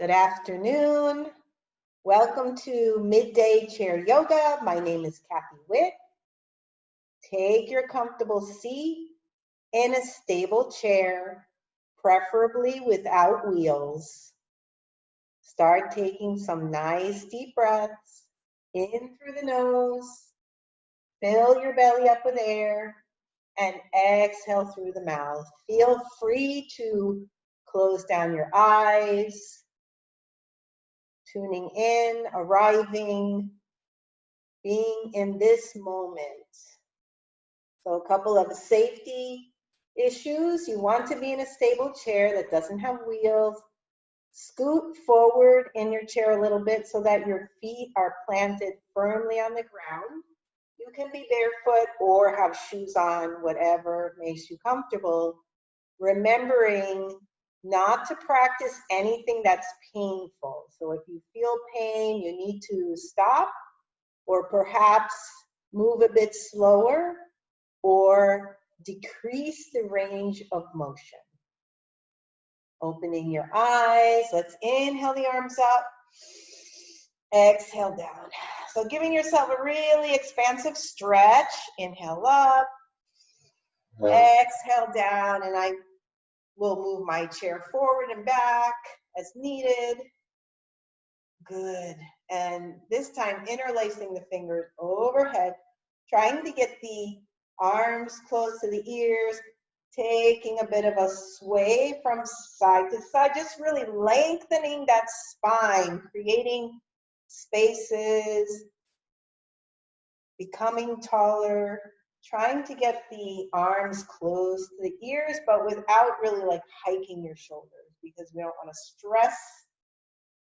Good afternoon. Welcome to Midday Chair Yoga. My name is Cathy Whitt. Take your comfortable seat in a stable chair, preferably without wheels. Start taking some nice deep breaths in through the nose. Fill your belly up with air and exhale through the mouth. Feel free to close down your eyes. Tuning in, arriving, being in this moment. So a couple of safety issues. You want to be in a stable chair that doesn't have wheels. Scoot forward in your chair a little bit so that your feet are planted firmly on the ground. You can be barefoot or have shoes on, whatever makes you comfortable. Remembering not to practice anything that's painful. So if you feel pain, you need to stop or perhaps move a bit slower or decrease the range of motion. Opening your eyes, let's inhale the arms up, exhale down. So giving yourself a really expansive stretch, inhale up, exhale down, and I will move my chair forward and back as needed. Good. And this time, interlacing the fingers overhead, trying to get the arms close to the ears, taking a bit of a sway from side to side, just really lengthening that spine, creating spaces, becoming taller, trying to get the arms close to the ears, but without really like hiking your shoulders because we don't want to stress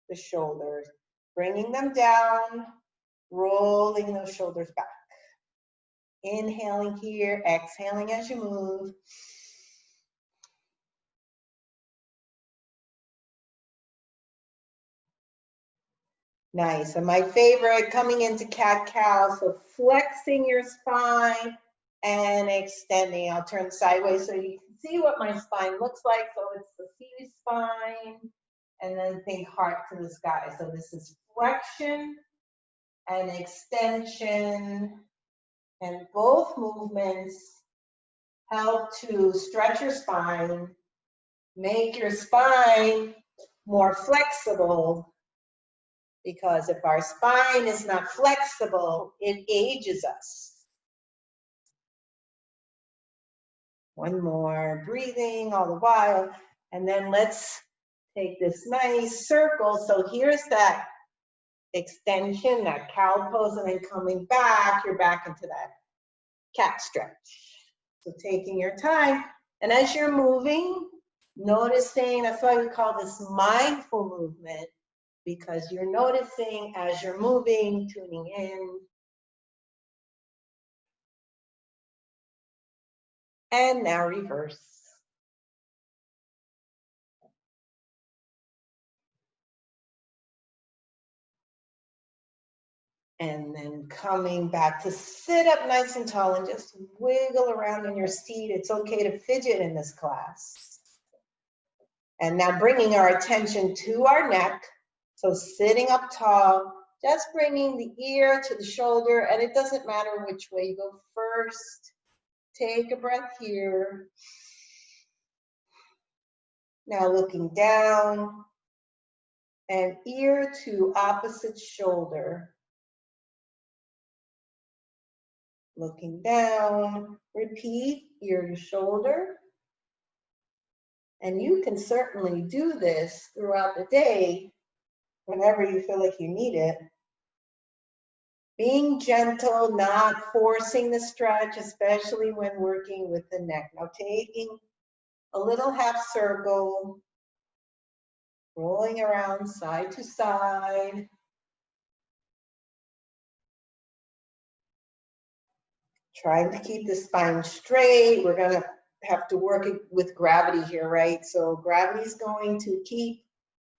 the shoulders. Bringing them down, rolling those shoulders back. Inhaling here, exhaling as you move. Nice, and my favorite, coming into cat-cow, so flexing your spine and extending. I'll turn sideways so you can see what my spine looks like. So it's the C spine, and then think heart to the sky. So this is flexion and extension, and both movements help to stretch your spine, make your spine more flexible, because if our spine is not flexible, it ages us. One more, breathing all the while, and then let's take this nice circle. So here's that extension, that cow pose, and then coming back, you're back into that cat stretch. So taking your time, and as you're moving, noticing, that's why we call this mindful movement, because you're noticing as you're moving, tuning in. And now reverse. And then coming back to sit up nice and tall and just wiggle around in your seat. It's okay to fidget in this class. And now bringing our attention to our neck. So sitting up tall, just bringing the ear to the shoulder, and it doesn't matter which way you go first. Take a breath here. Now looking down, and ear to opposite shoulder. Looking down, repeat ear to shoulder. And you can certainly do this throughout the day whenever you feel like you need it. Being gentle, not forcing the stretch, especially when working with the neck. Now taking a little half circle, rolling around side to side. Trying to keep the spine straight. We're gonna have to work with gravity here, right? So gravity is going to keep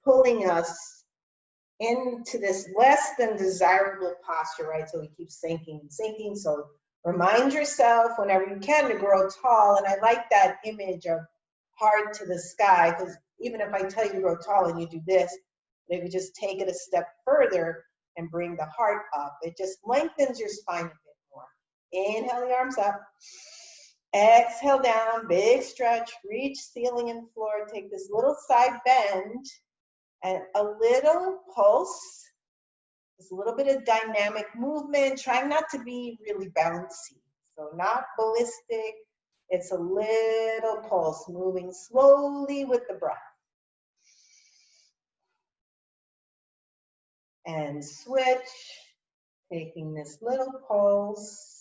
pulling us into this less than desirable posture, right? So we keep sinking and sinking. So remind yourself whenever you can to grow tall. And I like that image of heart to the sky, because even if I tell you to grow tall and you do this, But if you just take it a step further and bring the heart up, it just lengthens your spine a bit more. Inhale the arms up. Exhale down, big stretch, reach ceiling and floor. Take this little side bend and a little pulse. Just a little bit of dynamic movement, trying not to be really bouncy. So not ballistic, it's a little pulse, moving slowly with the breath. And switch, taking this little pulse.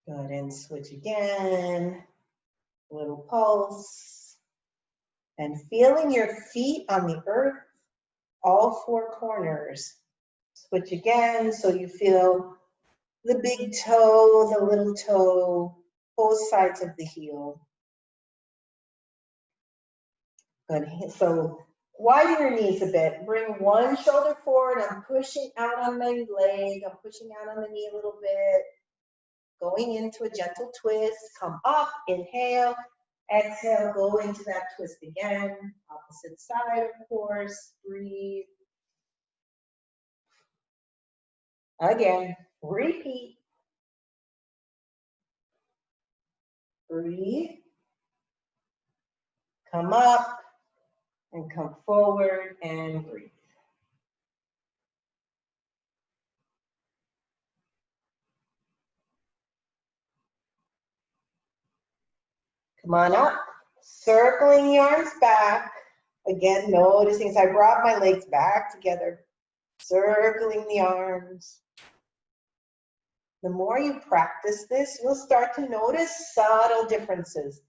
Good, and switch again, little pulse. And feeling your feet on the earth, all four corners. Switch again, so you feel the big toe, the little toe, both sides of the heel. Good, so widen your knees a bit. Bring one shoulder forward. I'm pushing out on my leg. I'm pushing out on the knee a little bit. Going into a gentle twist. Come up, inhale. Exhale, go into that twist again. Opposite side, of course. Breathe. Again, repeat. Breathe. Come up and come forward and breathe. Come on up, circling the arms back. Again, noticing as I brought my legs back together, circling the arms. The more you practice this, you'll start to notice subtle differences.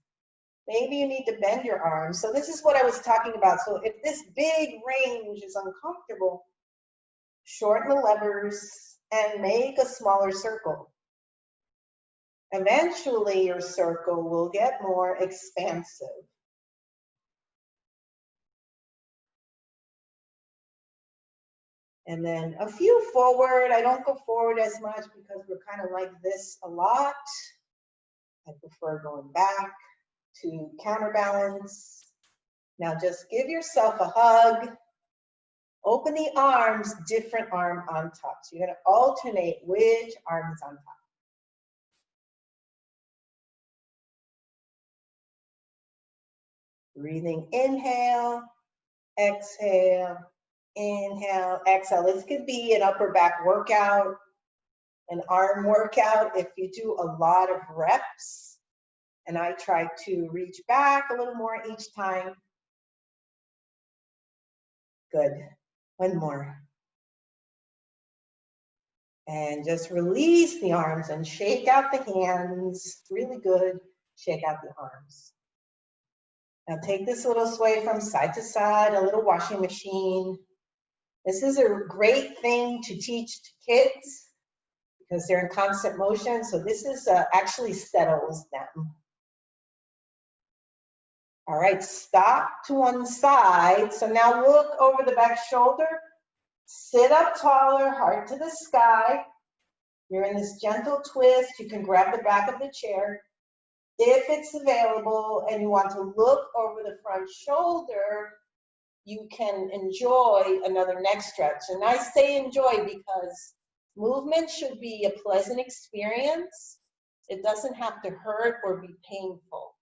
Maybe you need to bend your arms. So this is what I was talking about. So if this big range is uncomfortable, shorten the levers and make a smaller circle. Eventually your circle will get more expansive. And then a few forward. I don't go forward as much because we're kind of like this a lot. I prefer going back to counterbalance. Now just give yourself a hug. Open the arms, different arm on top. So you're going to alternate which arm is on top. Breathing, inhale, exhale, inhale, exhale. This could be an upper back workout, an arm workout if you do a lot of reps. And I try to reach back a little more each time. Good. One more. And just release the arms and shake out the hands. Really good. Shake out the arms. Now take this little sway from side to side, a little washing machine. This is a great thing to teach to kids because they're in constant motion. So this is actually settles them. All right, stop to one side. So now look over the back shoulder. Sit up taller, heart to the sky. You're in this gentle twist. You can grab the back of the chair. If it's available and you want to look over the front shoulder, you can enjoy another neck stretch. And I say enjoy because movement should be a pleasant experience. It doesn't have to hurt or be painful.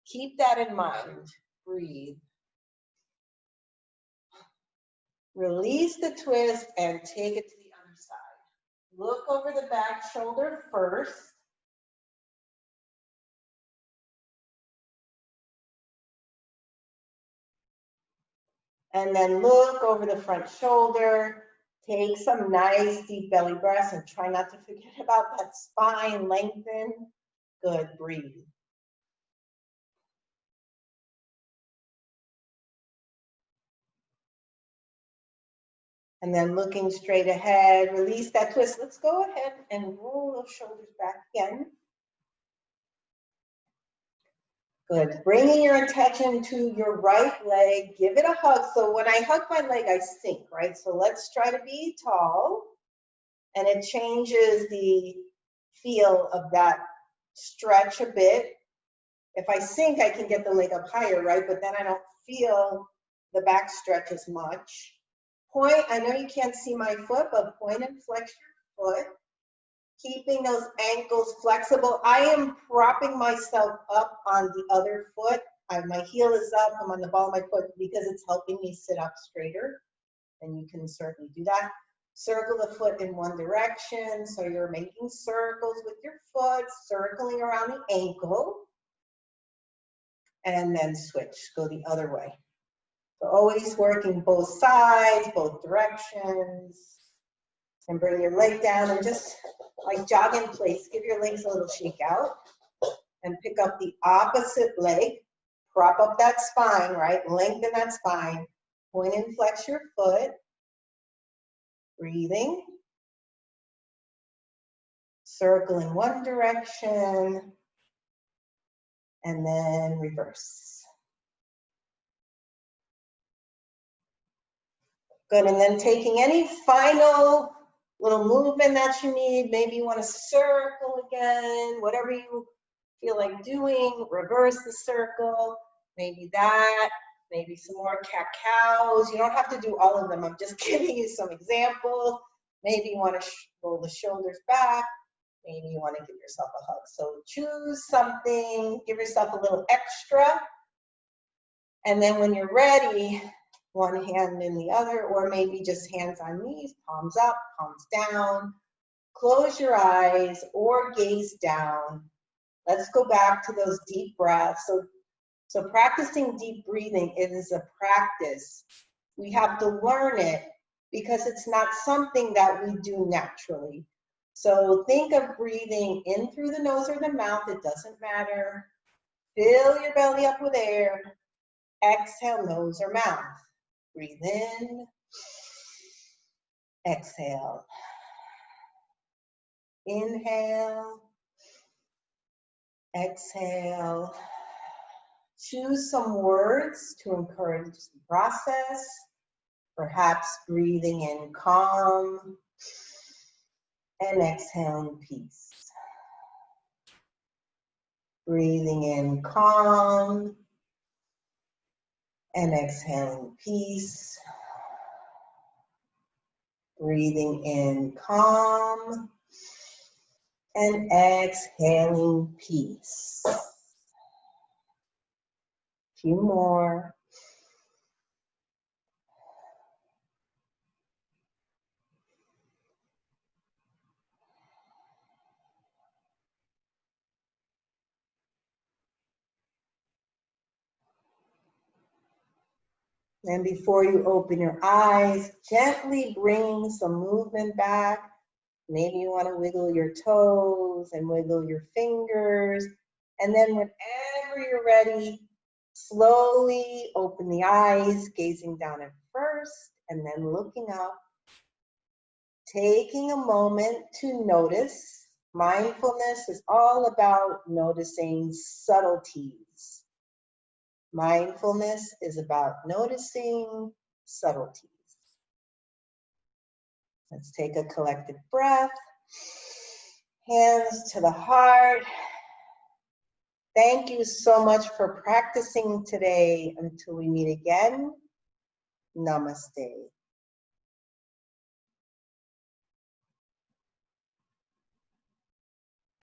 Keep that in mind. Breathe. Release the twist and take it to the other side. Look over the back shoulder first. And then look over the front shoulder. Take some nice deep belly breaths and try not to forget about that spine. Lengthen. Good. Breathe. And then looking straight ahead, release that twist. Let's go ahead and roll those shoulders back again. Good. Bringing your attention to your right leg. Give it a hug. So when I hug my leg, I sink, right? So let's try to be tall. And it changes the feel of that stretch a bit. If I sink, I can get the leg up higher, right? But then I don't feel the back stretch as much. Point, I know you can't see my foot, but point and flex your foot. Keeping those ankles flexible. I am propping myself up on the other foot. My heel is up, I'm on the ball of my foot because it's helping me sit up straighter. And you can certainly do that. Circle the foot in one direction. So you're making circles with your foot, circling around the ankle. And then switch, go the other way. So always working both sides, both directions. And bring your leg down and just like jog in place. Give your legs a little shake out. And pick up the opposite leg. Prop up that spine, right? Lengthen that spine. Point and flex your foot. Breathing. Circle in one direction. And then reverse. Good, and then taking any final little movement that you need. Maybe you want to circle again, whatever you feel like doing. Reverse the circle, maybe that, maybe some more cat-cows. You don't have to do all of them. I'm just giving you some examples. Maybe you want to roll the shoulders back. Maybe you want to give yourself a hug. So choose something, give yourself a little extra. And then when you're ready, one hand in the other, or maybe just hands on knees, palms up, palms down. Close your eyes or gaze down. Let's go back to those deep breaths. So practicing deep breathing is a practice. We have to learn it because it's not something that we do naturally. So think of breathing in through the nose or the mouth, it doesn't matter. Fill your belly up with air. Exhale, nose or mouth. Breathe in. Exhale. Inhale. Exhale. Choose some words to encourage the process. Perhaps breathing in calm and exhaling peace. Breathing in calm and exhaling peace. Breathing in calm and exhaling peace. A few more. And before you open your eyes, gently bring some movement back. Maybe you want to wiggle your toes and wiggle your fingers. And then whenever you're ready, slowly open the eyes, gazing down at first and then looking up. Taking a moment to notice. Mindfulness is all about noticing subtleties. Mindfulness is about noticing subtleties. Let's take a collective breath. Hands to the heart. Thank you so much for practicing today. Until we meet again, namaste.